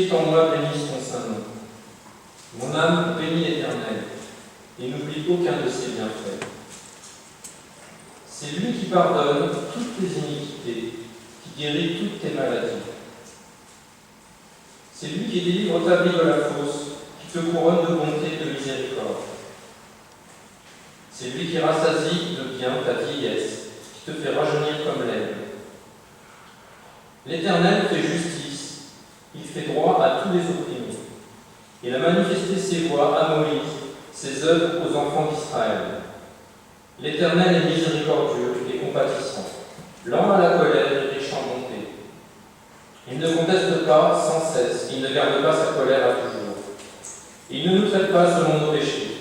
est en moi bénisse ton saint nom. Mon âme bénit l'Éternel, et n'oublie aucun de ses bienfaits. C'est lui qui pardonne toutes tes iniquités, qui guérit toutes tes maladies. C'est lui qui délivre ta vie de la fosse, qui te couronne de bonté et de miséricorde. C'est lui qui rassasie de bien ta vieillesse, qui te fait rajeunir comme l'herbe. L'Éternel fait justice, il fait droit à tous les opprimés. Il a manifesté ses voies à Moïse, ses œuvres aux enfants d'Israël. L'Éternel est miséricordieux et compatissant, lent à la colère et riche en bonté. Il ne conteste pas sans cesse, il ne garde pas sa colère à toujours. Il ne nous traite pas selon nos péchés,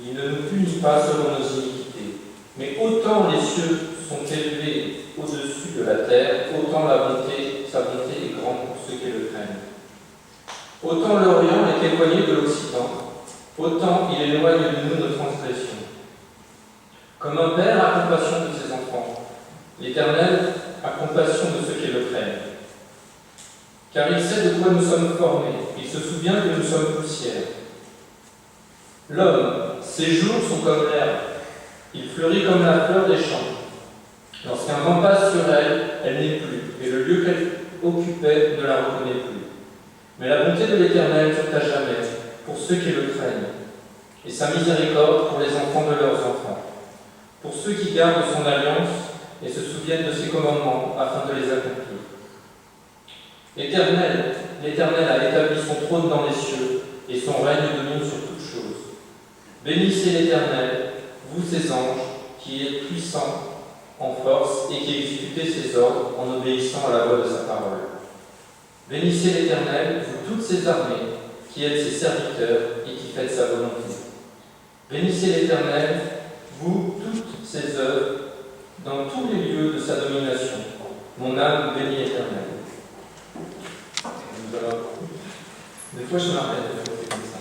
il ne nous punit pas selon nos iniquités. Mais autant les cieux sont élevés au-dessus de la terre, autant sa bonté est grande pour ceux qui le craignent. Autant l'Orient est éloigné de l'Occident, autant il éloigne de nous nos transgressions. Comme un père a compassion de ses enfants, l'Éternel a compassion de ceux qui le craignent. Car il sait de quoi nous sommes formés, il se souvient que nous sommes poussière. L'homme, ses jours sont comme l'herbe, il fleurit comme la fleur des champs. Lorsqu'un vent passe sur elle, elle n'est plus, et le lieu qu'elle occupait ne la reconnaît plus. Mais la bonté de l'Éternel dure à jamais, pour ceux qui le craignent, et sa miséricorde pour les enfants de leurs enfants, pour ceux qui gardent son alliance et se souviennent de ses commandements afin de les accomplir. L'Éternel a établi son trône dans les cieux, et son règne domine sur toutes choses. Bénissez l'Éternel, vous ses anges, qui êtes puissants en force et qui exécutez ses ordres en obéissant à la voix de sa parole. Bénissez l'Éternel, vous toutes ses armées, qui êtes ses serviteurs et qui faites sa volonté. Bénissez l'Éternel, vous toutes ses œuvres, dans tous les lieux de sa domination. Mon âme bénit l'Éternel. Des fois, je m'arrête, c'est comme ça.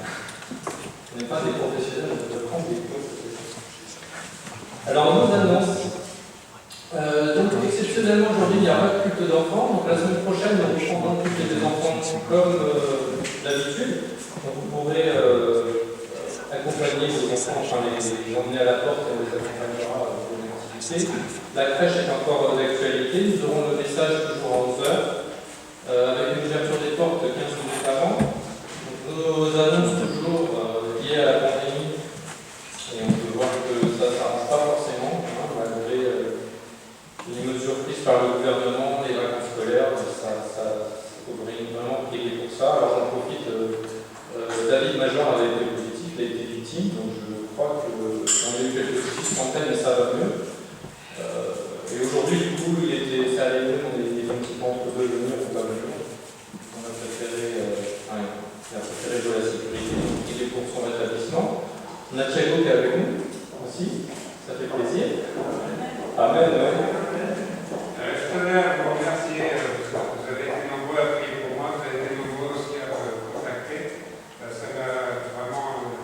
On n'est pas des professionnels, on doit prendre des cours. Alors, on nous annonce. Donc, exceptionnellement, aujourd'hui, il n'y a pas de culte d'enfants. Donc, la semaine prochaine, nous reprendrons le culte des enfants comme d'habitude. Donc, vous pourrez accompagner vos enfants, enfin, les emmener à la porte et on les accompagnera pour une activité. La crèche est encore d'actualité. Nous aurons le message toujours à 11h. Avec une ouverture des portes 15 minutes avant. Donc, nos annonces toujours liées à la pandémie, et on peut voir que ça ne s'arrange pas forcément, malgré les mesures prises par le gouvernement, les vacances scolaires, il faudrait vraiment prier pour ça. Alors j'en profite, David Major avait été positif, il a été victime, donc je crois qu'on a eu quelques soucis de santé, mais ça va mieux. Et aujourd'hui, du coup, c'est allé mieux, on est un petit peu entre deux, venir ou pas venir. On a préféré, il a préféré jouer la sécurité, donc il est pour son rétablissement. On a Thiago qui est avec nous aussi, ça fait plaisir. Amen. Je tenais à vous remercier, vous avez été nombreux à prier pour moi, vous avez été nombreux aussi à me contacter. Ça m'a vraiment,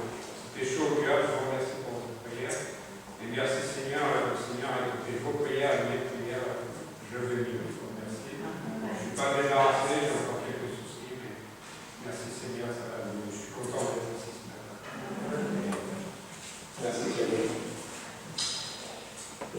c'était chaud au cœur, je vous remercie pour votre prière. Et merci Seigneur, le Seigneur a écouté vos prières, mes prières, je vais mieux, je vous remercie. Je ne suis pas débarrassé, j'ai encore quelques soucis, mais merci Seigneur, ça va mieux. Je suis content d'être ici ce matin. Merci Thiago.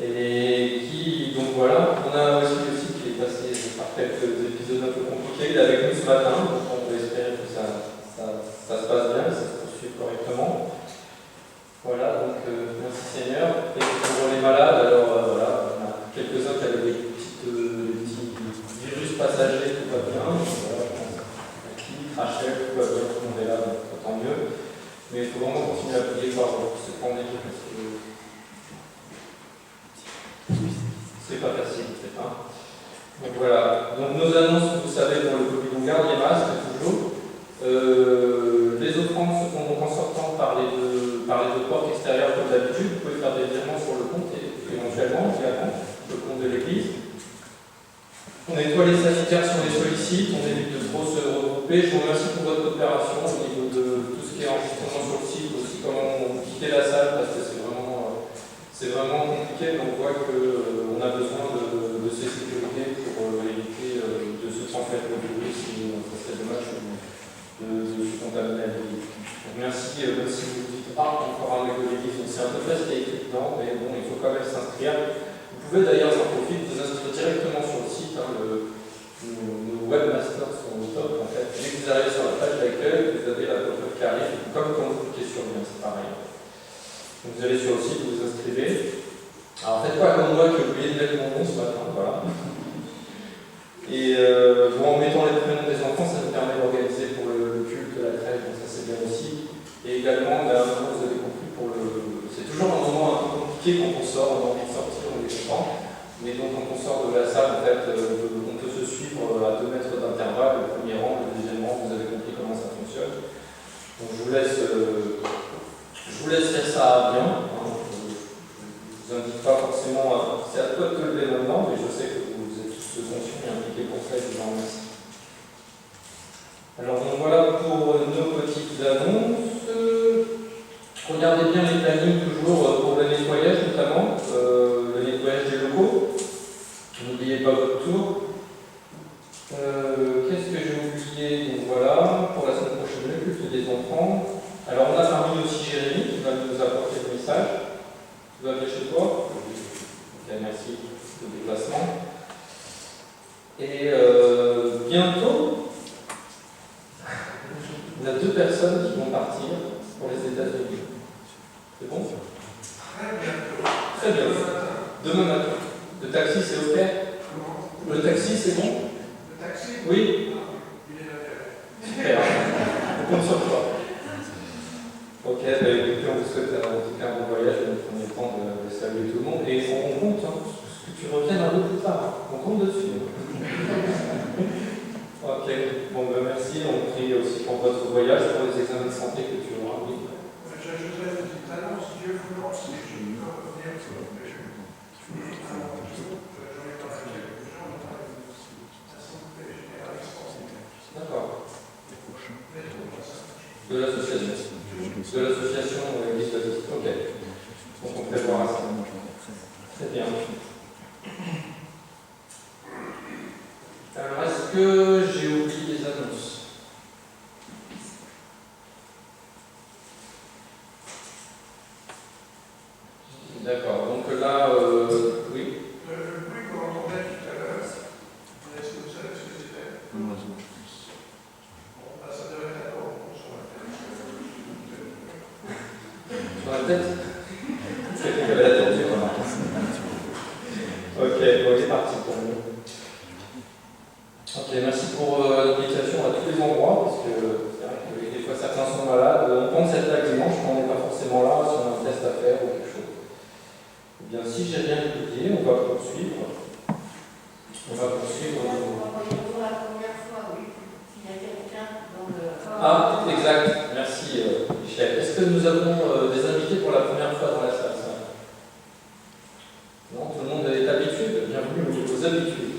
Et qui, donc voilà, on a aussi qui est passé par quelques épisodes un peu compliqués, il est avec nous ce matin, donc on peut espérer que ça se passe bien, que ça se poursuit correctement. Voilà, donc merci Seigneur. Et pour les malades, alors voilà, on a quelques-uns qui avaient des petits virus passagers, tout va bien. Voilà, qui, Rachel, tout va bien, tout le monde est là, donc tant mieux. Mais il faut vraiment continuer à prier pour cette pandémie parce que c'est pas facile, c'est pas. Donc voilà. Donc nos annonces, vous savez, pour le Covid, on garde les masques toujours. Les offrandes se font donc en sortant par les deux portes extérieures comme d'habitude. Vous pouvez faire des virements sur le compte éventuellement, le compte de l'église. On nettoie les sanitaires si on les sollicite, on évite de trop se regrouper. Je vous remercie pour votre coopération au niveau de tout ce qui est enregistrement sur le site, aussi comment quitter la salle parce que c'est vraiment compliqué, mais on voit qu'on a besoin de ces sécurités pour éviter de se transmettre le virus, sinon ça serait dommage. sont amenés à vivre. Donc merci, même si vous dites encore un mec de l'église, c'est un peu fait ce qui est écrit dedans, mais bon, il faut quand même s'inscrire. Vous pouvez d'ailleurs, j'en profite, vous inscrire directement sur le site. Nos webmasters sont au top en fait. Dès que vous arrivez sur la page d'accueil, vous avez la pop-up qui arrive, comme quand vous cliquez sur le lien, c'est pareil. Donc vous allez sur le site, vous vous inscrivez. Alors faites pas comme moi qui ai oublié de mettre mon nom ce matin, voilà. Et en mettant les prénoms des enfants, ça nous permet d'organiser pour le culte, la crèche, donc ça c'est bien aussi. Et également, vous avez compris, c'est toujours un moment un peu compliqué quand on sort, on a envie de sortir, on est content. Mais donc quand on sort de la salle, en fait, on peut se suivre à 2 mètres d'intervalle, le premier rang, le deuxième rang, vous avez compris comment ça fonctionne. Donc je vous laisse faire ça bien. Je vous invite pas forcément c'est à toi de te lever maintenant, mais je sais que vous êtes tous conscients et impliqués pour ça et je vous en remercie. Alors donc voilà pour nos petites annonces. Regardez bien les plannings toujours pour le nettoyage notamment, le nettoyage des locaux. N'oubliez pas votre tour. Qu'est-ce que j'ai oublié? Donc voilà, pour la semaine prochaine, le culte des enfants. Alors on a parmi nous aussi Jérémy qui va nous apporter le message. Tu vas bien chez toi? Ok, merci pour le déplacement. Et bientôt, on a 2 personnes qui vont partir pour les États-Unis. C'est bon? Très bientôt. Très bien. Demain matin. Le taxi, c'est OK? Le taxi, c'est bon? Le taxi? Oui? Il est là. Super. On compte sur toi. Ok, écoutez, on vous souhaite en tout cas un bon voyage. Nous prenons le temps de saluer tout le monde. Et on compte, que tu reviennes un peu plus tard. On compte dessus. Ok, bon, merci. On prie aussi pour votre voyage, pour les examens de santé que tu auras. Oui. J'ajouterais une petite annonce, Dieu vous lance et je peux revenir sur le péché. J'en ai parlé avec quelques gens, ça semble général extraordinaire. D'accord. De l'association. De l'association Église Baptiste. Ok. Donc on prévoira ça. Très bien. Alors est-ce que j'ai oublié les annonces? D'accord, donc là, oui. Le bruit qu'on entendait tout à l'heure, est-ce que vous savez ce que c'était? Bon, ça devrait être d'accord sur la tête. Sur la tête? C'est que la tête du remarque. Ok, bon, c'est parti pour nous. Ok, merci pour l'application à tous les endroits, parce que c'est vrai que des fois certains sont malades. On prend cette plaque dimanche, mais on n'est pas forcément là si on a un test à faire ou quelque chose. Eh bien, si j'ai rien oublié, on va poursuivre. On va poursuivre. Pour la première fois, oui. S'il y a quelqu'un dans le. Ah, exact. Merci, Michel. Est-ce que nous avons des invités pour la première fois dans la salle? Non, tout le monde est habitué. Bienvenue aux habitués.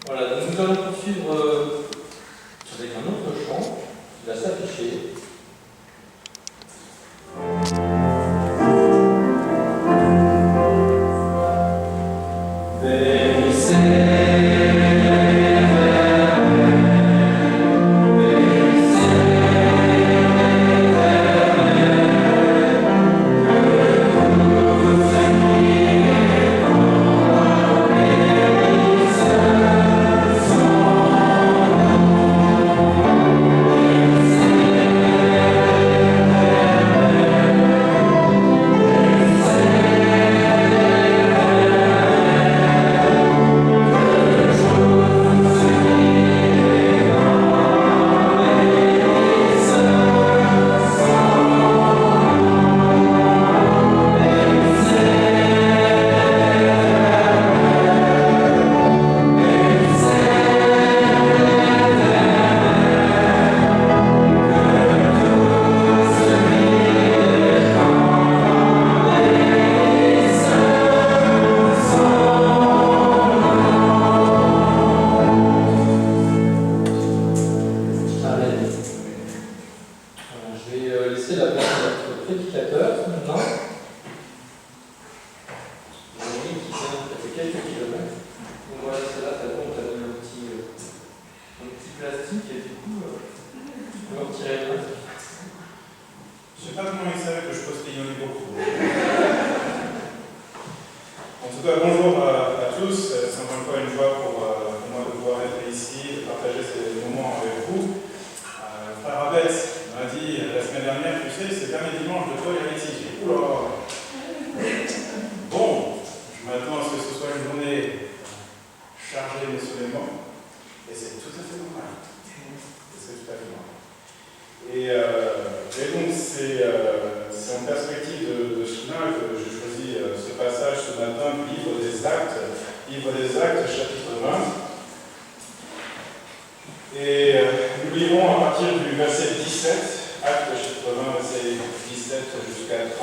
Voilà, donc nous allons poursuivre avec un autre chant qui va s'afficher. plastique et du coup Vous retirez le masque. Je sais pas comment il savait que je postillonnais beaucoup. En tout cas, bonjour à tous. C'est encore une fois une joie pour moi de pouvoir être ici, de partager ces moments avec vous. Frère Abel m'a dit la semaine dernière, tu sais, c'est le dernier dimanche de Paul et Alexis. J'ai dit, oula. Bon, je m'attends à ce que ce soit une journée chargée émotionnellement, et c'est tout à fait normal. C'est tout à fait normal. Et donc, c'est en perspective de cela que j'ai choisi ce passage ce matin du livre des Actes, chapitre 20. Et nous lirons à partir du verset 17, Actes chapitre 20, verset 17 jusqu'à 38.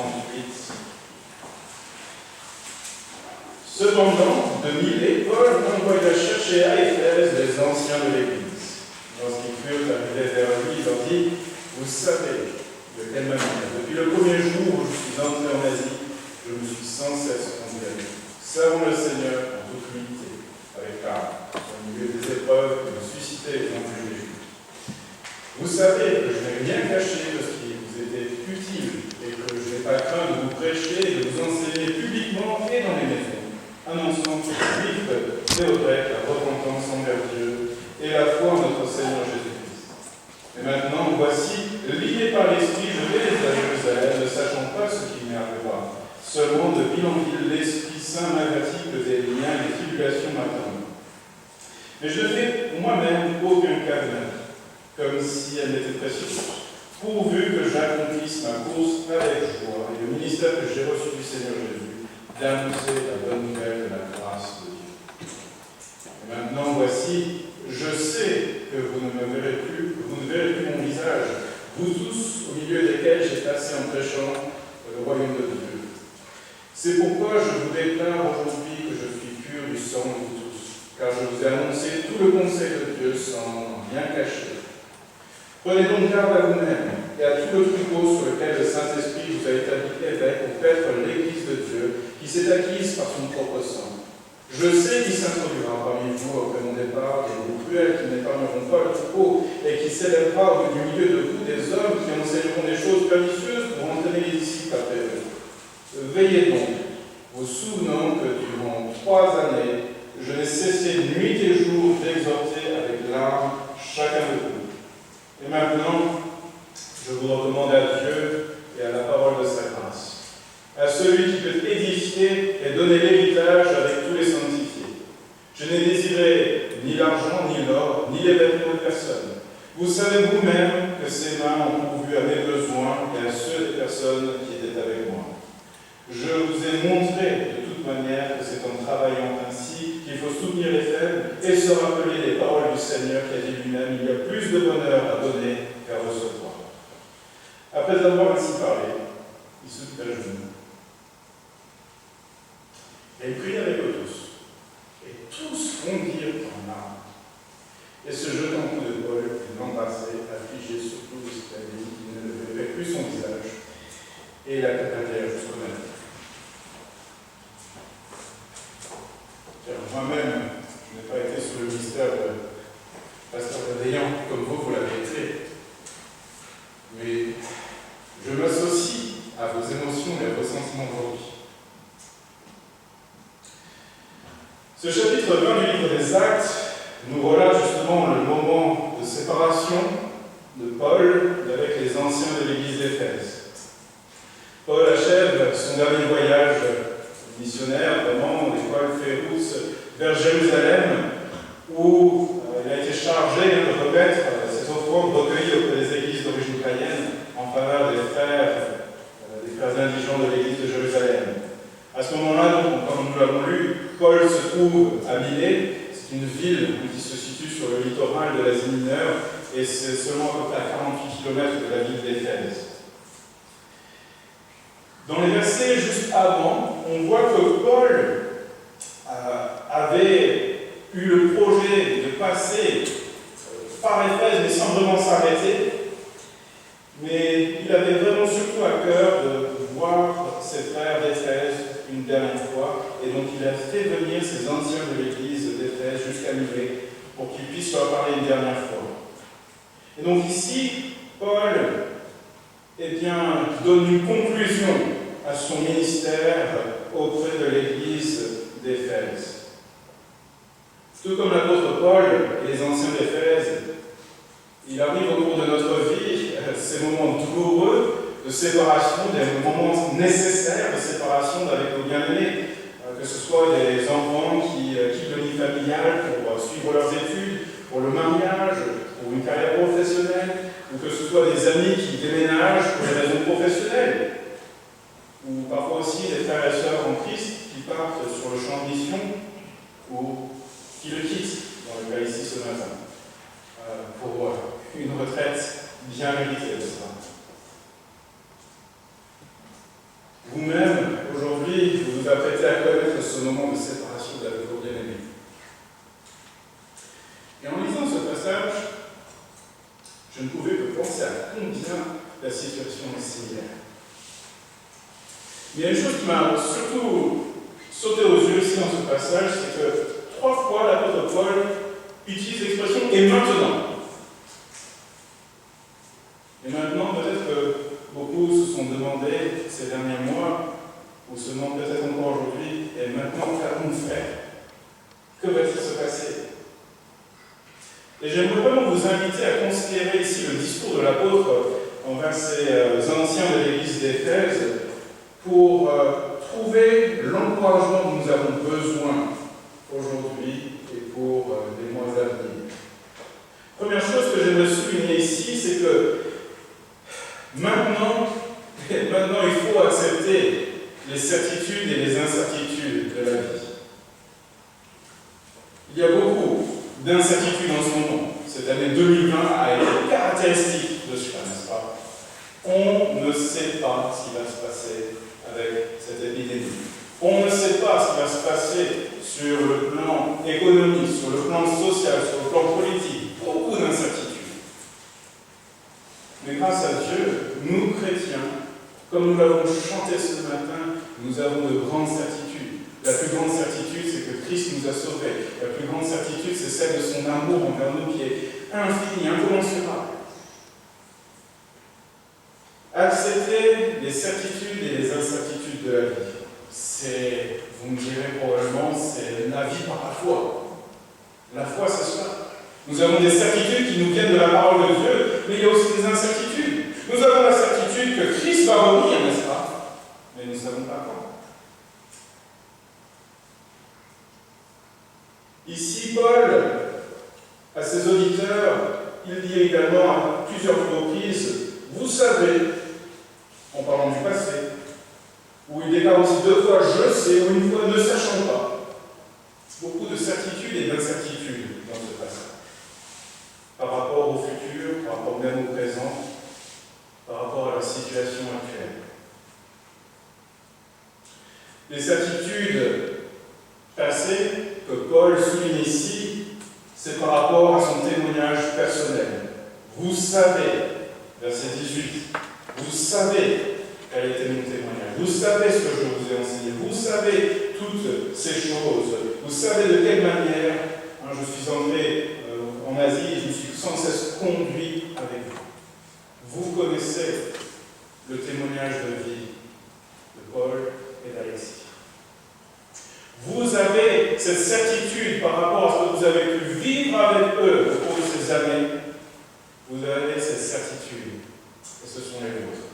Cependant, de Milet, Paul envoya chercher à Éphèse les anciens de l'Église. Lorsqu'ils furent arrivés vers lui, il leur dit, vous savez de quelle manière, depuis le premier jour où je suis entré en Asie, je me suis sans cesse conduit. Servons le Seigneur en toute humilité, avec calme, au milieu des épreuves que vous suscitez les préjugés. Vous savez que je n'ai rien caché de ce qui vous était utile et que je n'ai pas craint de vous prêcher et de vous enseigner publiquement et dans les maisons, annonçant aux Juifs et aux Grecs la repentance envers Dieu et la foi en notre Seigneur Jésus-Christ. Et maintenant, voici, liés par l'Esprit, je vais à Jérusalem, ne sachant pas ce qui m'y arrivera. Seulement, de ville en ville, l'Esprit Saint m'avertit que des liens et des tribulations m'attendent. Mais je ne fais moi-même aucun cadenas, comme si elle m'était précieuse, pourvu que j'accomplisse ma course avec joie et le ministère que j'ai reçu du Seigneur Jésus, d'annoncer la bonne nouvelle de la grâce de Dieu. Et maintenant, voici, je sais que vous ne verrez plus mon visage, vous tous, au milieu desquels j'ai passé en prêchant le royaume de Dieu. C'est pourquoi je vous déclare aujourd'hui que je suis pur du sang de vous tous, car je vous ai annoncé tout le conseil de Dieu sans rien cacher. Prenez donc garde à vous-même et à tout le troupeau sur lequel le Saint-Esprit vous a établi évêque pour paître l'Église de Dieu, qui s'est acquise par son propre sang. Je sais qu'il s'introduira parmi vous après mon départ, des loups cruels qui n'épargneront pas le troupeau, et qui s'élèvera au milieu de vous des hommes qui enseigneront des choses pernicieuses pour entraîner les disciples après eux. Veillez donc, vous souvenant que durant 3 années, je n'ai cessé nuit et jour d'exhorter avec larmes chacun de vous. Et maintenant, je vous recommande à Dieu et à la parole de sa grâce, à celui qui peut édifier et donner l'héritage avec tous les sanctifiés. Je n'ai désiré ni l'argent, ni l'or, ni les vêtements de personne. Vous savez vous-même que ces mains ont pourvu à mes besoins et à ceux des personnes qui étaient avec moi. Je vous ai montré de toute manière que c'est en travaillant ainsi qu'il faut soutenir les faibles et se rappeler les paroles du Seigneur qui a dit lui-même, il y a plus de bonheur à donner qu'à recevoir. Après avoir ainsi parlé, il se mit à genoux. Et il prit avec eux tous. Et tous fondirent en larmes. Et se jetant en coup de Paul, il l'embrassait, affligé surtout de cette année, il ne levait plus son visage, et il l'accompagnait jusqu'au matin. Moi-même, je n'ai pas été sous le ministère de pasteur Adéant comme vous l'avez été, mais je m'associe à vos émotions et à vos sentiments aujourd'hui. Ce chapitre 20 du livre des Actes nous relate justement le moment de séparation de Paul avec les anciens de l'église d'Éphèse. Paul achève son dernier voyage missionnaire, vraiment, l'étoile fait route vers Jérusalem, où il a été chargé de remettre ses offrandes recueillies auprès des églises d'origine païenne en faveur des frères indigents de l'église de Jérusalem. À ce moment-là, donc, comme nous l'avons lu, Paul se trouve à Milet, c'est une ville qui se situe sur le littoral de l'Asie mineure, et c'est seulement à peu près à 48 km de la ville d'Éphèse. Dans les versets juste avant, on voit que Paul avait eu le projet de passer par Éphèse, mais sans vraiment s'arrêter. Mais il avait vraiment surtout à cœur de voir ses frères d'Éphèse une dernière fois, et donc il a fait venir ses anciens de l'église d'Éphèse jusqu'à Milet pour qu'ils puissent leur parler une dernière fois. Et donc ici, ici, Paul donne une conclusion à son ministère auprès de l'église d'Éphèse. Tout comme l'apôtre Paul et les anciens d'Éphèse, il arrive au cours de notre vie ces moments douloureux de séparation, des moments nécessaires de séparation avec nos bien-aimés, que ce soit des enfants qui quittent le nid familial pour suivre leurs études, pour le mariage, pour une carrière professionnelle, ou que ce soit des amis qui déménagent pour des raisons professionnelles, ou parfois aussi des frères et sœurs en Christ qui partent sur le champ de mission ou qui le quittent, dans le cas ici ce matin, pour une retraite bien méritée, n'est-ce pas? Vous-même, aujourd'hui, vous vous apprêtez à connaître ce moment de séparation avec vos bien-aimés. Et en lisant ce passage, je ne pouvais que penser à combien la situation est similaire. Mais il y a une chose qui m'a surtout sauté aux yeux ici dans ce passage, c'est que 3 fois l'apôtre Paul utilise l'expression « et maintenant ». Et maintenant, peut-être que beaucoup se sont demandé ces derniers mois, ou se demandent peut-être encore aujourd'hui, et maintenant, qu'allons-nous faire? Que va-t-il se passer? Et j'aimerais vraiment vous inviter à considérer ici le discours de l'apôtre envers ces anciens de l'église d'Éphèse pour trouver l'encouragement dont nous avons besoin aujourd'hui et pour les mois à venir. Première chose que j'aimerais souligner ici, c'est que maintenant, il faut accepter les certitudes et les incertitudes de la vie. Il y a beaucoup d'incertitudes en ce moment. Cette année 2020 a été caractéristique de cela, n'est-ce pas? On ne sait pas ce qui va se passer avec cette épidémie. On ne sait pas ce qui va se passer sur le plan économique, sur le plan social, sur le plan politique. Beaucoup d'incertitudes. Mais grâce à Dieu, nous chrétiens, comme nous l'avons chanté ce matin, nous avons de grandes certitudes. La plus grande certitude, c'est que Christ nous a sauvés. La plus grande certitude, c'est celle de son amour envers nous qui est infini, incommensurable. Accepter les certitudes et les incertitudes de la vie, c'est, vous me direz probablement, c'est la vie par la foi. La foi, c'est cela. Nous avons des certitudes qui nous viennent de la parole de Dieu, mais il y a aussi des incertitudes. Nous avons la certitude que Christ va revenir, n'est-ce pas? Mais nous ne savons pas quand. Ici, Paul, à ses auditeurs, il dit également à plusieurs reprises, vous savez, en parlant du passé, où il déclare aussi 2 fois je sais, ou une fois ne sachant pas. Beaucoup de certitudes et d'incertitudes dans ce passage. Par rapport au futur, par rapport même au présent, par rapport à la situation actuelle. Les certitudes passées que Paul souligne ici, c'est par rapport à son témoignage personnel. Vous savez, verset 18, vous savez quel était mon témoignage. Vous savez ce que je vous ai enseigné. Vous savez toutes ces choses. Vous savez de quelle manière je suis entré en Asie et je me suis sans cesse conduit avec vous. Vous connaissez le témoignage de vie de Paul et d'Alexis. Vous avez cette certitude par rapport à ce que vous avez pu vivre avec eux au cours de ces années. Vous avez cette certitude. Et ce sont les vôtres.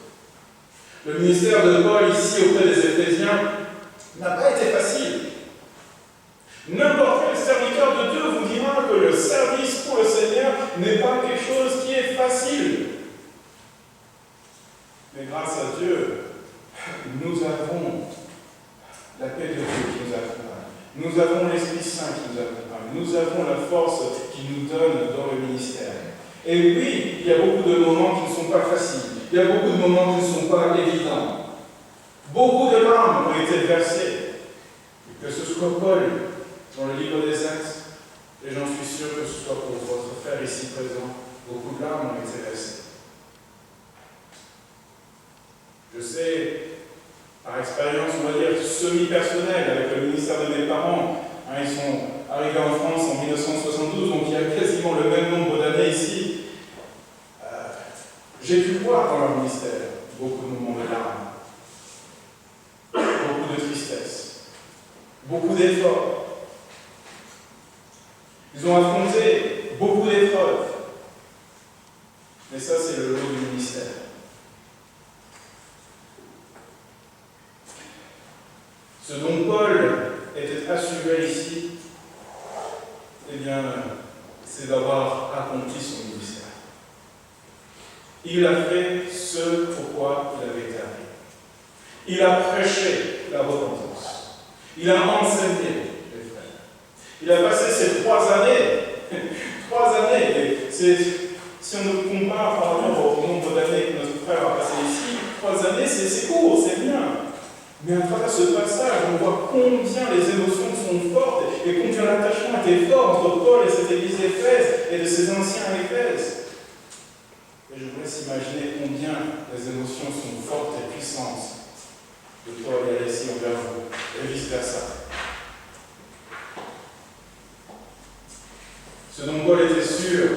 Le ministère de Paul ici auprès des Éphésiens n'a pas été facile. N'importe quel serviteur de Dieu vous dira que le service pour le Seigneur n'est pas quelque chose qui est facile. Mais grâce à Dieu, nous avons la paix de Dieu qui nous accompagne. Nous avons l'Esprit Saint qui nous accompagne. Nous avons la force qui nous donne dans le ministère. Et oui, il y a beaucoup de moments qui ne sont pas faciles. Il y a beaucoup de moments qui ne sont pas évidents. Beaucoup de larmes ont été versées. Que ce soit Paul dans le livre des Actes, et j'en suis sûr que ce soit pour votre frère ici présent, beaucoup de larmes ont été versées. Je sais, par expérience, on va dire, semi-personnelle, avec le ministère de mes parents, ils sont arrivés en France en 1972, donc il y a quasiment le même nombre d'années ici. J'ai pu voir dans leur ministère beaucoup de moments de larmes, beaucoup de tristesse, beaucoup d'efforts. Ils ont affronté beaucoup d'épreuves. Mais ça, c'est le lot du ministère. Ce dont Paul était assuré ici, eh bien, c'est d'avoir accompli son ministère. Il a fait ce pourquoi il avait été appelé. Il a prêché la repentance. Il a enseigné les frères. Il a passé ces 3 années. 3 années. Et si on nous compare par rapport au nombre d'années que notre frère a passé ici, 3 années, c'est court, c'est bien. Mais à travers ce passage, on voit combien les émotions sont fortes et combien l'attachement était fort entre Paul et cette église d'Éphèse et de ses anciens Éphèse. Et je vous laisse imaginer combien les émotions sont fortes et puissantes de Paul et Alexis envers vous, et vice-versa. Ce dont Paul était sûr,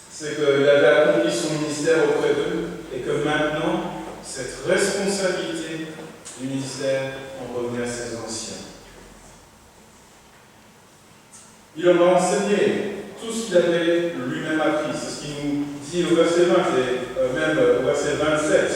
c'est qu'il avait accompli son ministère auprès d'eux et que maintenant, cette responsabilité du ministère en revenait à ses anciens. Il leur a enseigné tout ce qu'il avait lui-même appris. C'est ce qu'il nous dit au verset 20 et même au verset 27.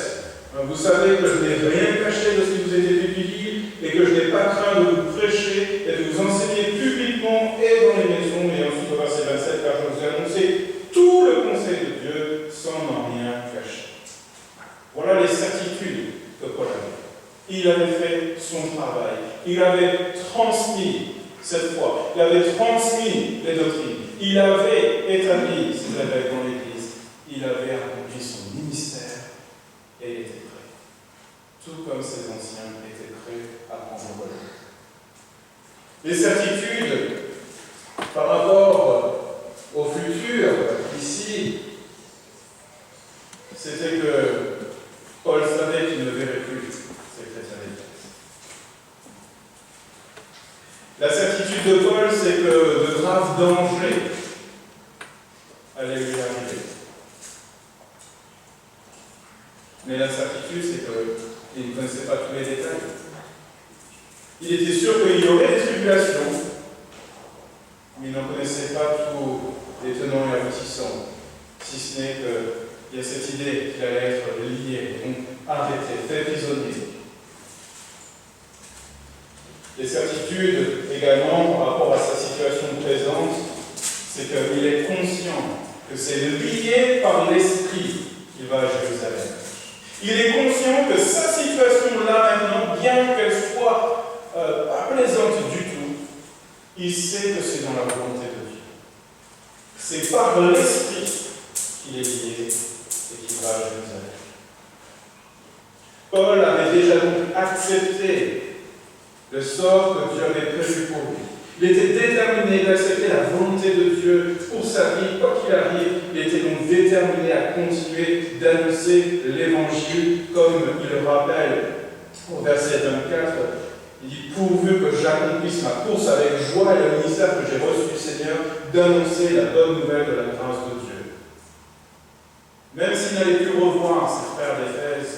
Vous savez que je n'ai rien caché de ce qui vous était publié et que je n'ai pas craint de vous prêcher et de vous enseigner publiquement et dans les maisons. Et ensuite au verset 27, car je vous ai annoncé tout le conseil de Dieu sans n'en rien cacher. Voilà les certitudes que Paul avait. Il avait fait son travail. Il avait transmis cette foi. Il avait transmis les doctrines. Il avait établi ses évêques dans l'Église. Il avait accompli son ministère et il était prêt. Tout comme ses anciens étaient prêts à prendre le relais. Les certitudes par rapport au futur, ici, c'était que Paul savait qu'il ne verrait plus ces chrétiens d'Église. La certitude de Paul, c'est que de graves dangers allaient lui arriver. Mais la certitude, c'est qu'il ne connaissait pas tous les détails. Il était sûr qu'il y aurait des tribulations, mais il n'en connaissait pas tous les tenants et aboutissants, si ce n'est qu'il y a cette idée qu'il allait être lié, donc arrêté, fait prisonnier. Les certitudes également par rapport à sa situation présente, c'est qu'il est conscient que c'est lié par l'esprit qu'il va à Jérusalem. Il est conscient que sa situation là maintenant, bien qu'elle soit pas plaisante du tout, il sait que c'est dans la volonté de Dieu. C'est par l'esprit qu'il est lié et qu'il va à Jérusalem. Paul avait déjà donc accepté le sort que Dieu avait prévu pour lui. Il était déterminé d'accepter la volonté de Dieu pour sa vie, quoi qu'il arrive. Il était donc déterminé à continuer d'annoncer l'Évangile, comme il le rappelle au verset 24. Il dit « Pourvu que j'accomplisse ma course avec joie et le ministère que j'ai reçu du Seigneur, d'annoncer la bonne nouvelle de la grâce de Dieu. » Même s'il n'avait pu revoir ses frères d'Éphèse,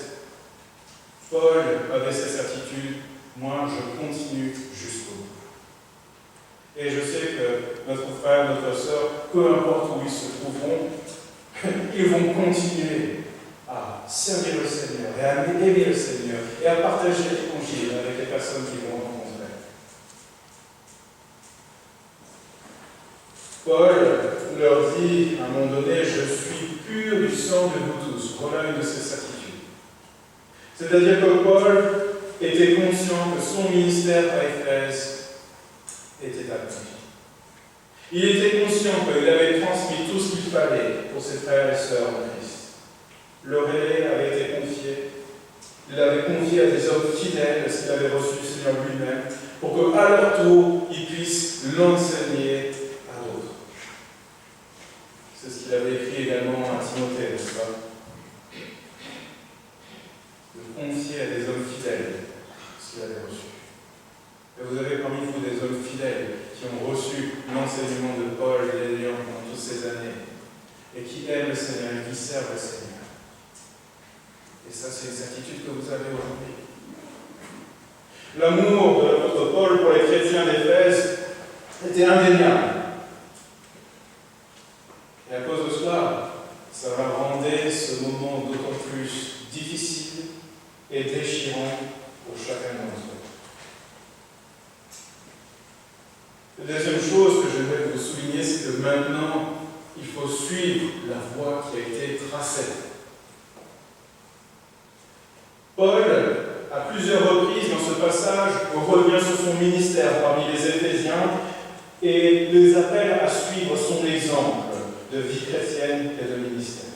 Paul avait cette certitude. Moi, je continue jusqu'au bout. Et je sais que notre frère, notre sœur, peu importe où ils se trouveront, ils vont continuer à servir le Seigneur et à aimer le Seigneur et à partager l'Évangile avec les personnes qu'ils vont rencontrer. Paul leur dit à un moment donné, je suis pur du sang de vous tous. Voilà une de ses certitudes. C'est-à-dire que Paul était conscient que son ministère à Éphèse était accompli. Il était conscient qu'il avait transmis tout ce qu'il fallait pour ses frères et sœurs en Christ. Le relais avait été confié. Il l'avait confié à des hommes fidèles, ce qu'il avait reçu du Seigneur lui-même, pour qu'à leur tour, ils puissent l'enseigner à d'autres. C'est ce qu'il avait écrit également à Timothée, n'est-ce pas? De confier à des hommes fidèles ce qu'il avait reçu. Et vous avez parmi vous des hommes fidèles qui ont reçu l'enseignement de Paul et d'Élian pendant toutes ces années et qui aiment le Seigneur et qui servent le Seigneur. Et ça, c'est une certitude que vous avez aujourd'hui. L'amour de l'apôtre Paul pour les chrétiens d'Éphèse était indéniable. Et à cause de cela, ça va rendre ce moment d'autant plus difficile et déchirant pour chacun d'entre eux. La deuxième chose que j'aimerais vous souligner, c'est que maintenant, il faut suivre la voie qui a été tracée. Paul, à plusieurs reprises dans ce passage, revient sur son ministère parmi les Éphésiens et les appelle à suivre son exemple de vie chrétienne et de ministère.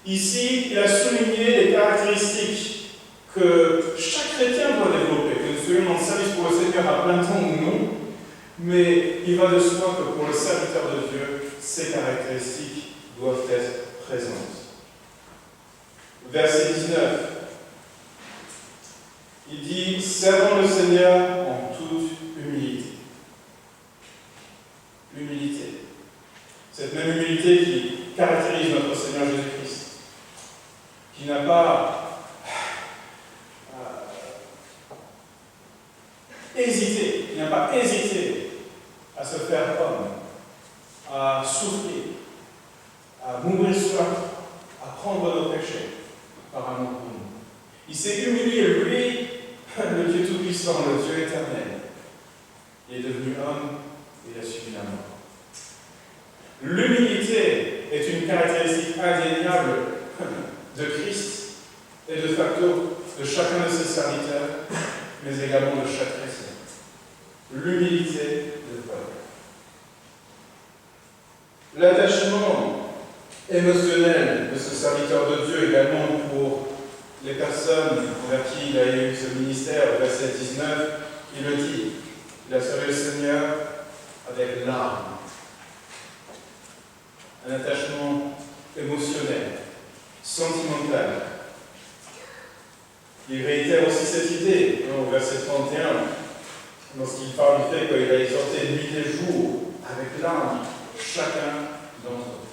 Ici, il a souligné les caractéristiques que chaque chrétien doit développer, que nous soyons dans le service pour le Seigneur à plein temps ou non, mais il va de soi que pour le serviteur de Dieu, ces caractéristiques doivent être présentes. Verset 19, il dit « Servons le Seigneur en toute humilité ». L'humilité. Cette même humilité qui caractérise notre Seigneur Jésus-Christ, qui n'a pas hésité à se faire homme, à souffrir, à mourir soif, à prendre nos péchés par amour pour nous. Il s'est humilié, lui, le Dieu Tout-Puissant, le Dieu éternel. Il est devenu homme et il a subi la mort. L'humilité est une caractéristique indéniable de Christ et de facto de chacun de ses serviteurs, mais également de chaque chrétien. L'humilité de Paul. L'attachement émotionnel de ce serviteur de Dieu également pour les personnes vers qui il a eu ce ministère, verset 19, il le dit, il a servi le Seigneur avec larmes. Un attachement émotionnel, sentimental. Il réitère aussi cette idée au verset 31, lorsqu'il parle du fait qu'il a exhorté nuit et jour avec larmes chacun d'entre eux.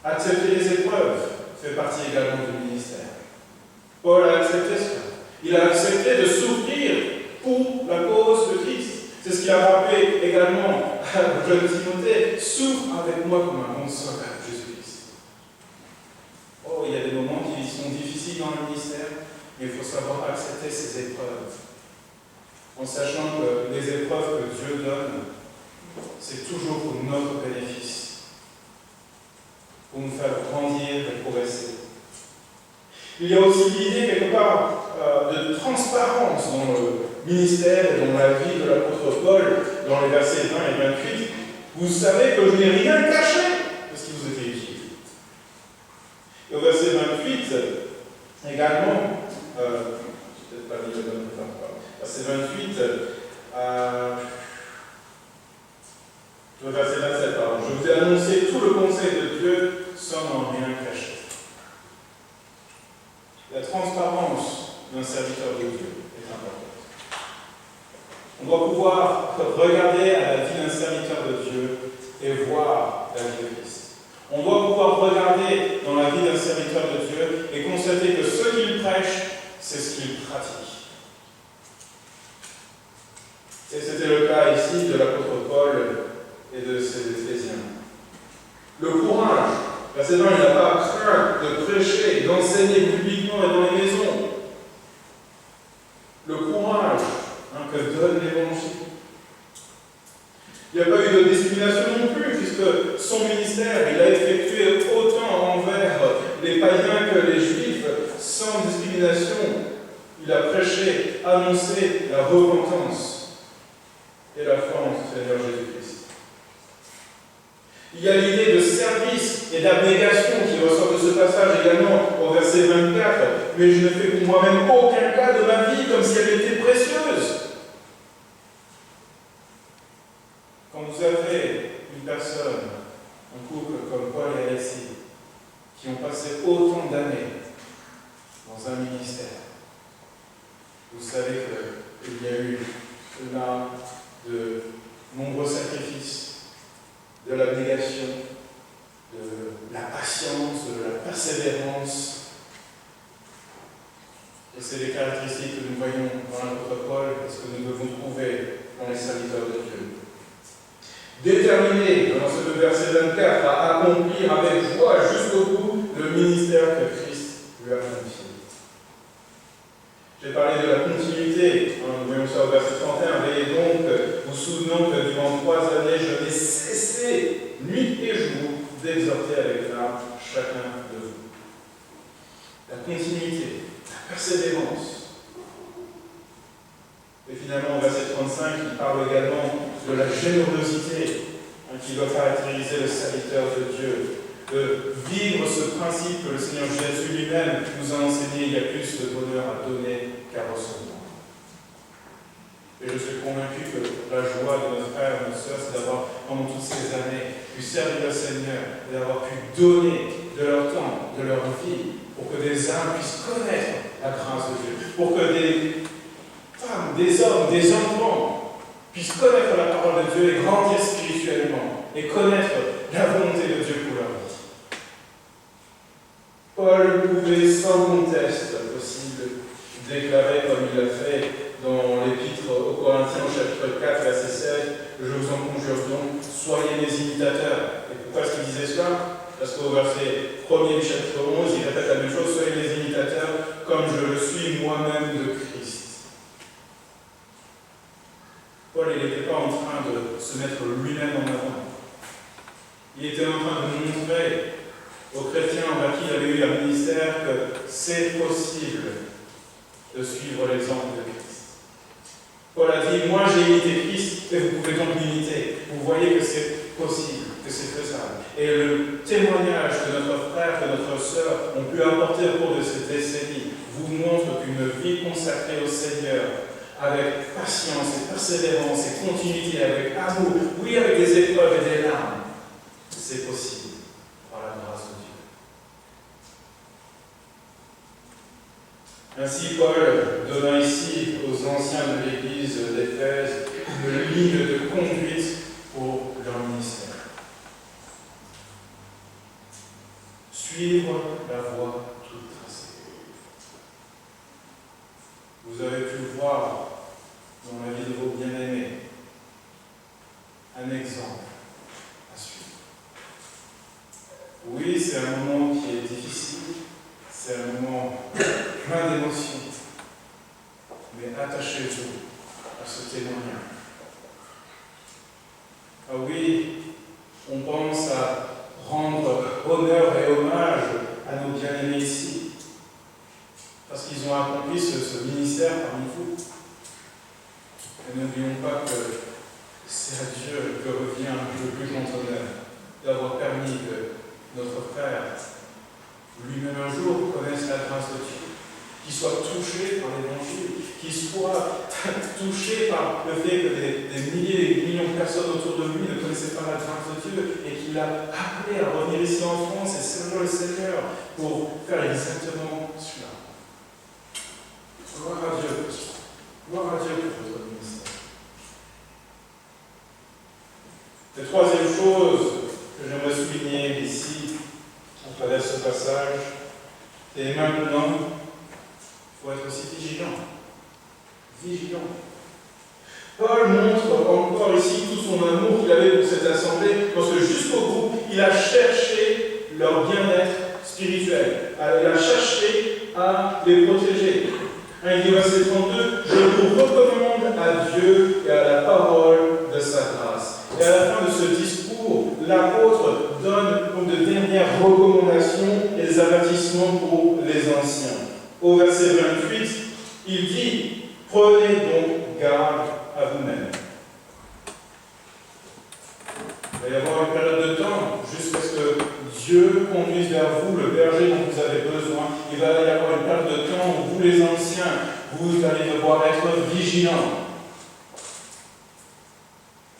Accepter les épreuves fait partie également du ministère. Paul a accepté cela. Il a accepté de souffrir pour la cause de Christ. C'est ce qu'il a rappelé également au jeune Timothée. Souffre avec moi comme un bon soldat de Jésus-Christ. Oh, il y a des moments qui sont difficiles dans le ministère, mais il faut savoir accepter ces épreuves. En sachant que les épreuves que Dieu donne, c'est toujours pour notre bénéfice. Pour nous faire grandir et progresser. Il y a aussi l'idée, quelque part, de transparence dans le ministère et dans la vie de l'apôtre Paul, dans les versets 20 et 28. Vous savez que je n'ai rien caché de ce qui vous était utile. Et au verset 28, également, je n'ai peut-être pas dit le bon verset 28, le verset 27, pardon. Je vous ai annoncé tout le conseil de Dieu sans en rien cacher. La transparence d'un serviteur de Dieu est importante. On doit pouvoir regarder à la vie d'un serviteur de Dieu et voir la vie de Christ. On doit pouvoir regarder dans la vie d'un serviteur de Dieu et constater que ce qu'il prêche, c'est ce qu'il pratique. Et c'était le cas ici de l'apôtre Paul et de ses Éphésiens. Le courage, verset 20, il n'a pas craint de prêcher, d'enseigner publiquement et dans les maisons. Le courage que donne l'Évangile. Il n'y a pas eu de discrimination non plus, puisque son ministère, il a effectué autant envers les païens que les juifs, sans discrimination. Il a prêché, annoncé la repentance et la foi en Seigneur Jésus-Christ. Il y a l'idée de service et d'abnégation qui ressort de ce passage également au verset 24. Mais je ne fais pour moi-même aucun cas de ma vie comme si elle était précieuse. Quand vous avez une personne, un couple comme Paul et Alexis, qui ont passé autant d'années dans un ministère, vous savez qu'il y a eu là de nombreux sacrifices, de l'abnégation, c'est les caractéristiques que nous voyons dans l'apôtre Paul et ce que nous devons trouver dans les serviteurs de Dieu. Déterminé, dans ce verset 24, à accomplir avec joie jusqu'au bout le ministère que Christ lui a confié. J'ai parlé de la continuité, nous voyons ça au verset 31. Veillez donc, vous souvenant que durant 3 années, je n'ai cessé, nuit et jour, d'exhorter avec âme chacun de vous. La continuité, la persévérance. Et finalement, au verset 35, il parle également de la générosité qui doit caractériser le serviteur de Dieu, de vivre ce principe que le Seigneur Jésus lui-même nous a enseigné. Il y a plus de bonheur à donner qu'à recevoir. Et je suis convaincu que la joie de nos frères et nos sœurs, c'est d'avoir, pendant toutes ces années, pu servir le Seigneur, d'avoir pu donner de leur temps, de leur vie, pour que des âmes puissent connaître la grâce de Dieu, pour que des femmes, des hommes, des enfants puissent connaître la parole de Dieu et grandir spirituellement, et connaître la volonté de Dieu pour leur vie. Paul pouvait sans conteste possible déclarer, comme il l'a fait dans l'épître aux Corinthiens, chapitre 4, verset 16, je vous en conjure donc, soyez mes imitateurs. Et pourquoi est-ce qu'il disait cela? Parce qu'au verset 1er du chapitre 11, il répète la même chose, soyez mes imitateurs, comme je le suis moi-même de Christ. Paul, il n'était pas en train de se mettre lui-même en avant. Il était en train de montrer aux chrétiens envers qui il avait eu un ministère que c'est possible de suivre l'exemple de Christ. Paul a dit, moi j'ai imité Christ et vous pouvez donc m'imiter. Vous voyez que c'est possible, que c'est faisable. Et le témoignage que notre frère, que notre sœur ont pu apporter au cours de cette décennie vous montre qu'une vie consacrée au Seigneur, avec patience et persévérance et continuité, avec amour, oui, avec des épreuves et des larmes, c'est possible par la grâce de Dieu. Ainsi, Paul donna ici aux anciens de l'Église d'Éphèse une ligne de conduite pour leur ministère. Suivre la voie toute tracée. Vous avez pu voir dans la vie de vos bien-aimés un exemple à suivre. Oui, c'est un moment qui est difficile, c'est un moment plein d'émotions, mais attachez-vous à ce témoignage. Ah oui, on pense à rendre honneur et hommage à nos bien-aimés ici, parce qu'ils ont accompli ce ministère parmi vous. Et n'oublions pas que c'est à Dieu que revient le plus grand honneur d'avoir permis que notre frère, lui-même un jour, connaisse la grâce de Dieu, qu'il soit touché par l'Évangile, qu'il soit touché par le fait que des milliers et des millions de personnes autour de lui ne connaissaient pas la grâce de Dieu et qu'il l'a appelé à revenir ici en France et servir le Seigneur pour faire exactement cela. Gloire à Dieu pour cela. Gloire à Dieu pour votre ministère. La troisième chose que j'aimerais souligner ici, à travers ce passage, et maintenant, il faut être aussi vigilant. Vigilant. Paul montre encore ici tout son amour qu'il avait pour cette assemblée, parce que jusqu'au bout, il a cherché leur bien-être spirituel. Il a cherché à les protéger. Il dit au verset 32, je vous recommande à Dieu et à la parole de sa grâce. Et à la fin de ce discours, l'apôtre donne comme de dernières recommandations et des avertissements pour les anciens. Au verset 28, il dit, prenez donc garde à vous-même. Il va y avoir une période de temps jusqu'à ce que Dieu conduise vers vous le berger dont vous avez besoin. Il va y avoir une période de temps où vous, les anciens, vous allez devoir être vigilants.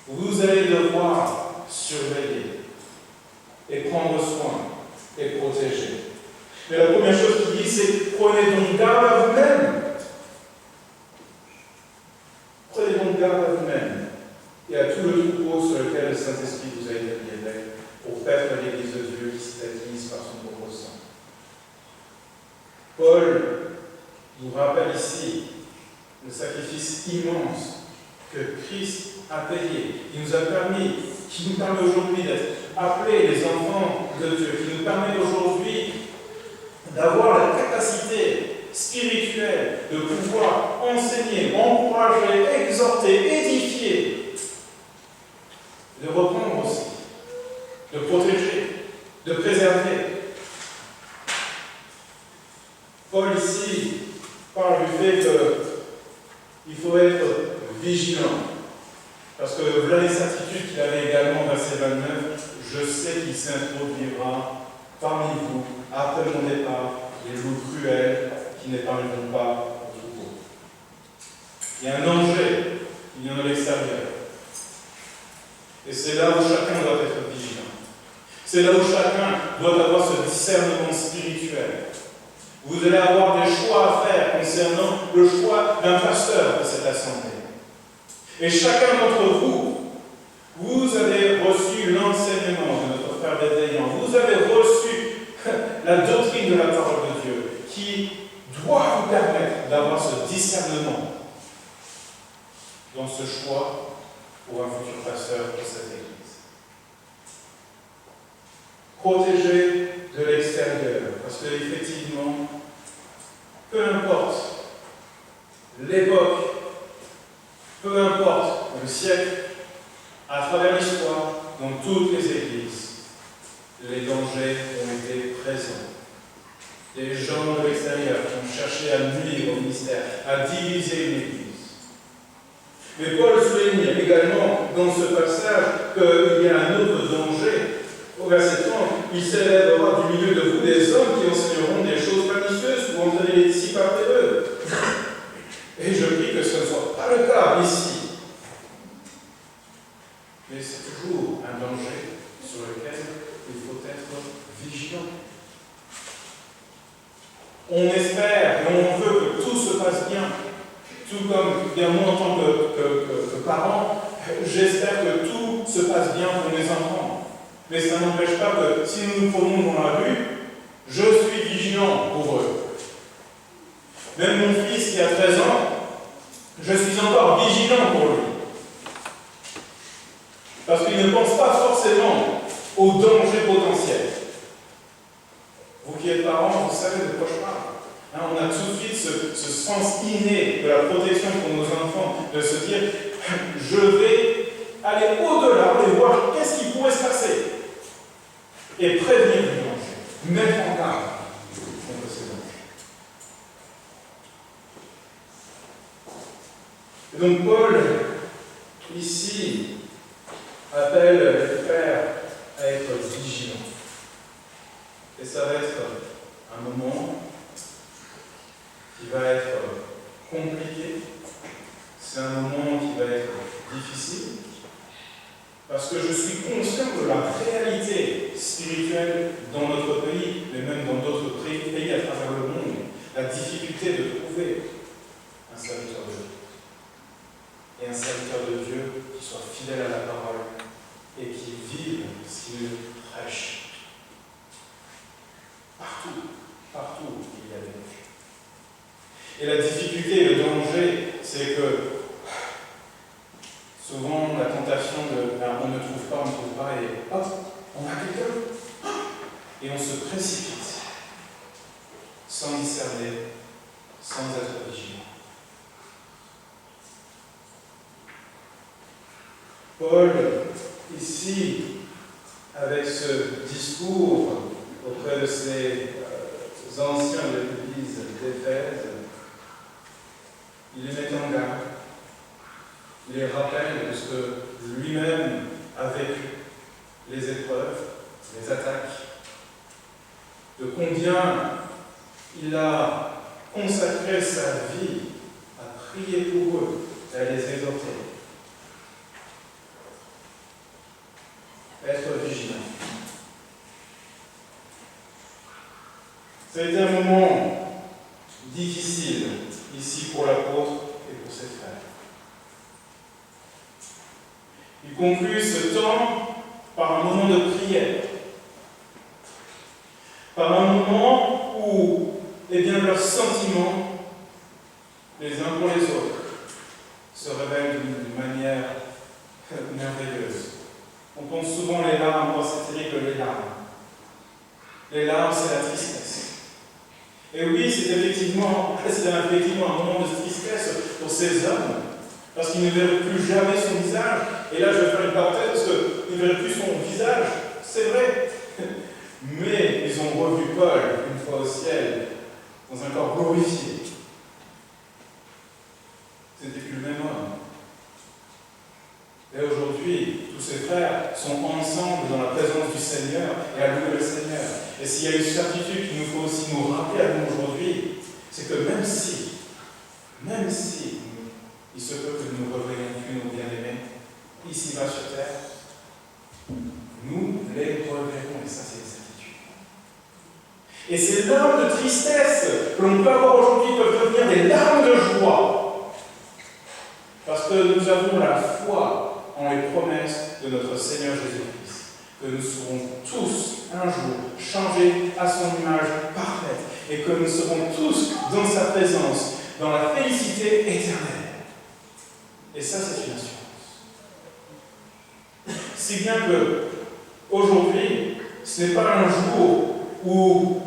Vous allez devoir surveiller et prendre soin et protéger. Mais la première chose qu'il dit, c'est prenez donc garde à vous-même. Prenez donc garde à vous-même et à tout le troupeau sur lequel le Saint-Esprit vous a établi évêque pour paître l'Église de Dieu qui s'est acquise par son propre sang. Paul nous rappelle sacrifice immense que Christ a payé, qui nous permet aujourd'hui d'être appelés les enfants de Dieu, qui nous permet aujourd'hui d'avoir la capacité spirituelle de pouvoir enseigner, encourager, exhorter, édifier, de reprendre aussi, de protéger, de préserver. Paul ici parle du fait qu'il faut être vigilant. Parce que voilà les certitudes qu'il avait également, verset 29, je sais qu'il s'introduira parmi vous, après mon départ, les loups cruels qui n'épargneront pas au troupeau. Il y a un danger qui vient de l'extérieur. Et c'est là où chacun doit être vigilant. C'est là où chacun doit avoir ce discernement spirituel. Vous allez avoir des choix à faire concernant le choix d'un pasteur de cette assemblée. Et chacun d'entre vous, vous avez reçu l'enseignement de notre frère Bédéian, vous avez reçu la doctrine de la parole de Dieu, qui doit vous permettre d'avoir ce discernement dans ce choix pour un futur pasteur de cette Église. Protéger de l'extérieur, parce qu'effectivement, peu importe l'époque, peu importe le siècle, à travers l'histoire, dans toutes les églises, les dangers ont été présents. Des gens de l'extérieur qui ont cherché à nuire au ministère, à diviser une église. Mais Paul souligne également dans ce passage qu'il y a un autre danger. Au verset 30, il s'élèvera du milieu de vous des hommes qui enseigneront des choses pernicieuses pour entraîner les disciples après eux. Et je prie que ce ne soit pas le cas ici. Mais c'est toujours un danger sur lequel il faut être vigilant. On espère et on veut que tout se passe bien. Tout comme, bien moi en tant que parent, j'espère que tout se passe bien pour mes enfants. Mais ça n'empêche pas que si nous nous promenons dans la rue, je suis vigilant pour eux. Même mon fils qui a 13 ans, je suis encore vigilant pour lui. Parce qu'il ne pense pas forcément au danger potentiel. Vous qui êtes parents, vous savez de quoi je parle. Hein, on a tout de suite ce sens inné de la protection pour nos enfants, de se dire, je vais aller au-delà et voir qu'est-ce qui pourrait se passer. Et prévenir du danger, mettre en garde contre ces dangers. Et donc Paul, ici, appelle les frères à être vigilants. Et ça va être un moment qui va être compliqué, c'est un moment qui va être difficile, parce que je suis conscient de la réalité spirituelle dans notre pays, mais même dans d'autres pays à travers le monde, la difficulté de trouver un serviteur de Dieu. Et un serviteur de Dieu qui soit fidèle à la parole et qui vive ce qu'il prêche. Partout il y a des dangers. Et la difficulté et le danger, c'est que souvent la tentation de on ne trouve pas, et hop, on a quelqu'un, et on se précipite, sans discerner, sans être vigilant. Paul, ici, avec ce discours auprès de ces anciens de l'église d'Éphèse, il les met en garde, il les rappelle de ce que lui-même a vécu, les épreuves, les attaques, de combien il a consacré sa vie à prier pour eux et à les exhorter. Être vigilant. Ça a été un moment difficile ici pour l'apôtre et pour ses frères. Il conclut ce temps par un moment de prière, par un moment où leurs sentiments, les uns pour les autres, larmes, oh, c'est terrible, les larmes. Les larmes, c'est la tristesse. Et oui, c'est effectivement un moment de tristesse pour ces hommes, parce qu'ils ne verraient plus jamais son visage. Et là, je vais faire une parenthèse, parce qu'ils ne verraient plus son visage, c'est vrai. Mais ils ont revu Paul une fois au ciel, dans un corps glorifié. C'était plus le même homme. Et aujourd'hui, tous ces frères sont ensemble dans la présence du Seigneur et à louer le Seigneur. Et s'il y a une certitude qu'il nous faut aussi nous rappeler à nous aujourd'hui, c'est que même si il se peut que nous ne revoyions plus nos bien-aimés ici-bas sur terre, nous les reverrons, et ça c'est une certitude. Et ces larmes de tristesse que l'on peut avoir aujourd'hui peuvent devenir des larmes de joie, parce que nous avons la foi en les promesses de notre Seigneur Jésus-Christ, que nous serons tous un jour changés à son image parfaite, et que nous serons tous dans sa présence, dans la félicité éternelle. Et ça, c'est une assurance. Si bien que, aujourd'hui, ce n'est pas un jour où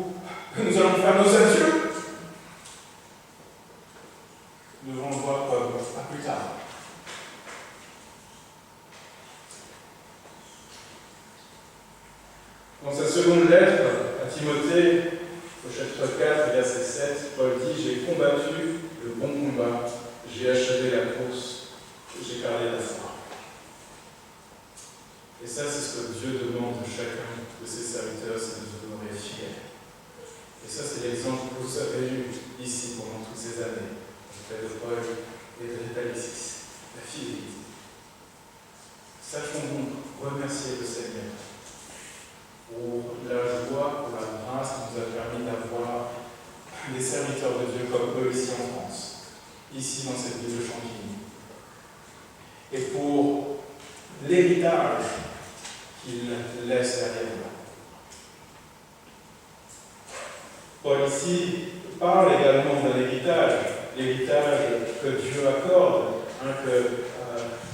nous allons faire nos adieux. Nous devons le voir à plus tard. Dans sa seconde lettre à Timothée, au chapitre 4, verset 7, Paul dit « J'ai combattu le bon combat, j'ai achevé la course, j'ai gardé la foi. » Et ça, c'est ce que Dieu demande de chacun de ses serviteurs, c'est de demeurer fidèle. Et ça, c'est l'exemple que vous avez eu ici pendant toutes ces années, auprès de Paul et d'Alexis, la fidélité. Sachons donc remercier le Seigneur pour la joie, pour la grâce qui nous a permis d'avoir des serviteurs de Dieu comme eux ici en France, ici dans cette ville de Champigny. Et pour l'héritage qu'il laisse derrière lui. Paul ici parle également d'un héritage, l'héritage que Dieu accorde,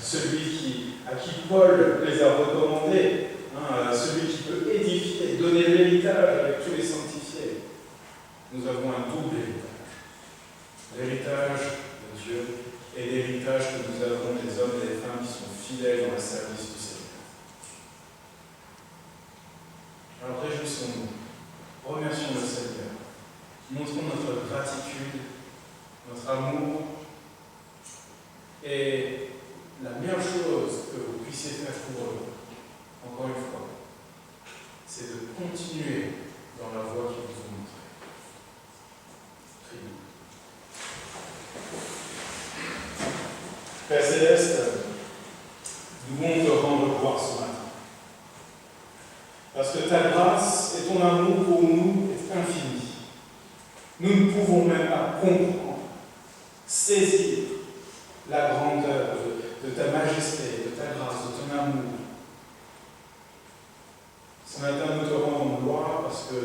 celui à qui Paul les a recommandés, celui qui peut édifier, donner l'héritage avec tous les sanctifiés. Nous avons un double héritage. L'héritage de Dieu et l'héritage que nous avons des hommes et des femmes qui sont fidèles dans le service du Seigneur. Alors réjouissons-nous, remercions le Seigneur, montrons notre gratitude, notre amour, et la meilleure chose que vous puissiez faire pour eux, encore une fois, c'est de continuer dans la voie qu'ils vous ont montrée. Prions. Père Céleste, nous voulons te rendre gloire ce matin. Parce que ta grâce et ton amour pour nous est infini. Nous ne pouvons même pas comprendre, saisir la grandeur de ta majesté, de ta grâce, de ton amour. Ce matin, nous te rendons gloire parce que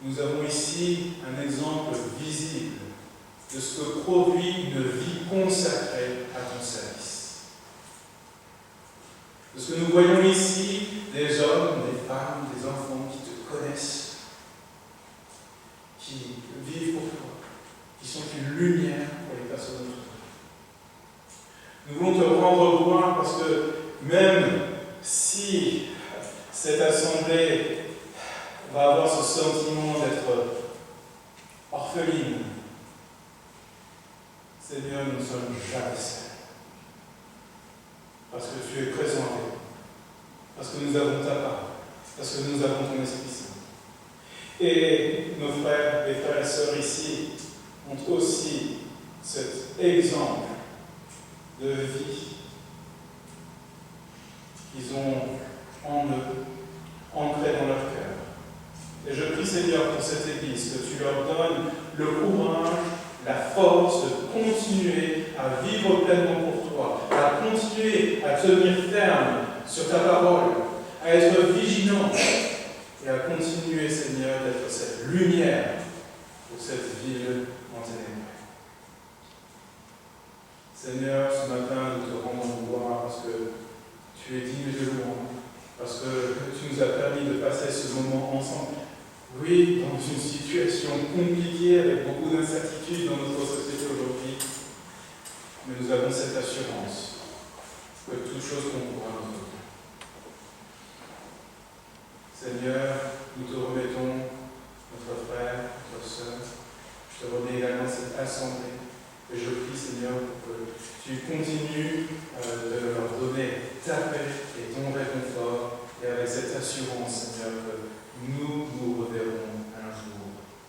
nous avons ici un exemple visible de ce que produit une vie consacrée à ton service. De ce que nous voyons ici, des hommes, des femmes, des enfants qui te connaissent, qui vivent pour toi, qui sont une lumière pour les personnes autour de toi. Nous voulons te rendre gloire parce que même si cette assemblée va avoir ce sentiment d'être orpheline, Seigneur, nous ne sommes jamais seuls. Parce que tu es présent avec nous. Parce que nous avons ta parole. Parce que nous avons ton Esprit Saint. Et nos frères et sœurs ici ont aussi cet exemple de vie qu'ils ont en eux, ancré dans leur cœur. Et je prie, Seigneur, pour cette Église, que tu leur donnes le courage, la force de continuer à vivre pleinement pour toi, à continuer à tenir ferme sur ta parole, à être vigilant et à continuer, Seigneur, d'être cette lumière pour cette ville en ténèbres. Seigneur, ce matin, nous te rendons gloire parce que tu es digne de louange, parce que nous a permis de passer ce moment ensemble. Oui, dans une situation compliquée avec beaucoup d'incertitudes dans notre société aujourd'hui, mais nous avons cette assurance que toute chose concourt à notre bien. Seigneur, nous te remettons notre frère, notre sœur. Je te remets également cette assemblée. Et je prie, Seigneur, pour que tu continues de leur donner ta paix et ton réconfort, et avec cette assurance, Seigneur, que nous nous reverrons un jour.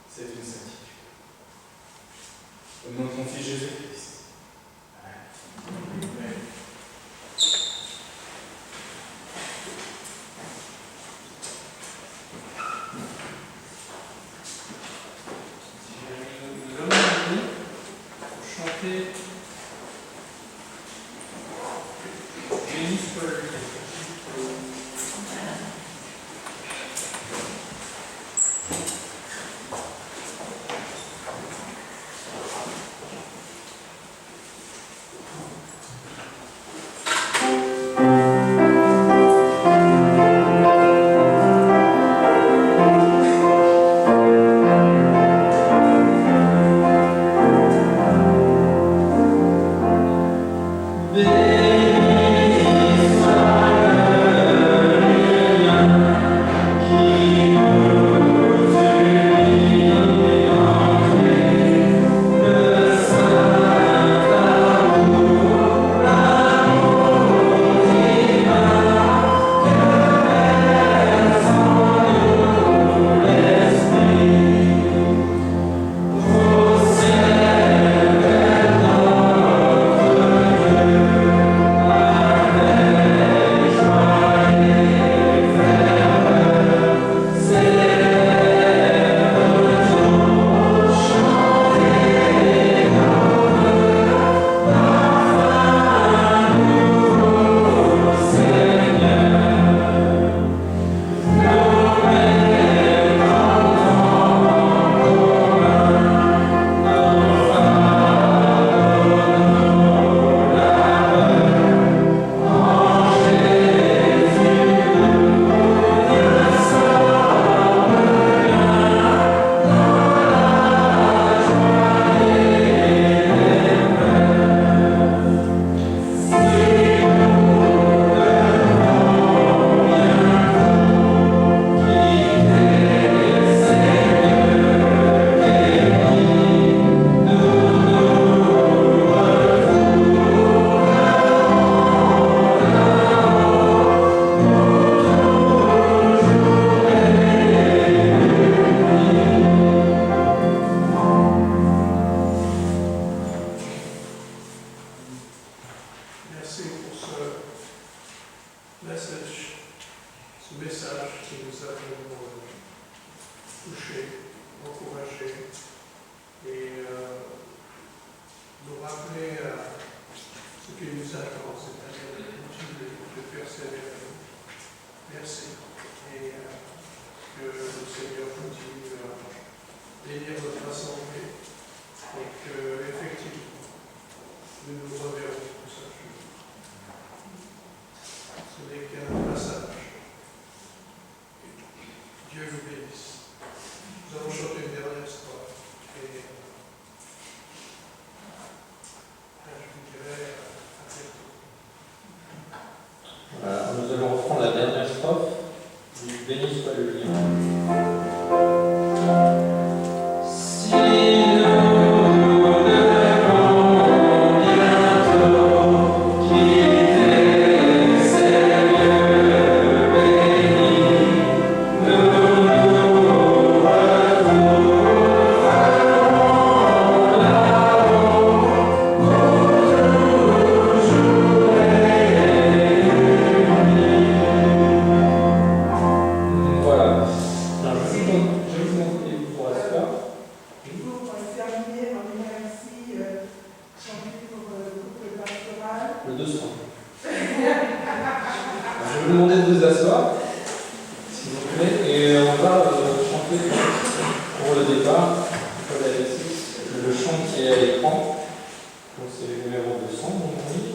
C'est une certitude. Au nom de ton Fils Jésus-Christ. Amen. Nous allons maintenant chanter Béni soit le Dieu. Nous allons reprendre la dernière strophe du Béni soit le lion. Si nous devons bientôt quitter ces lieux bénis, nous nous retrouverons là-haut pour toujours réunis. Voilà. Alors, je vais vous demander pour asseoir. Pour terminer, on aimerait aussi chanter pour le couple pastoral. Le 200. Je vais vous demander de vous asseoir, s'il vous plaît, et on va chanter pour le départ, Paul Alexis, le chant qui est à l'écran. Donc c'est le numéro 200, donc on dit.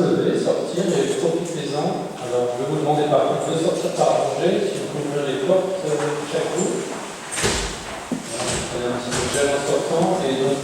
lever, sortir et profitez-en. Alors, je vais vous demander par contre de sortir par rangée, si vous pouvez ouvrir les portes chaque jour. Voilà, vous prenez un petit peu de gel en sortant et donc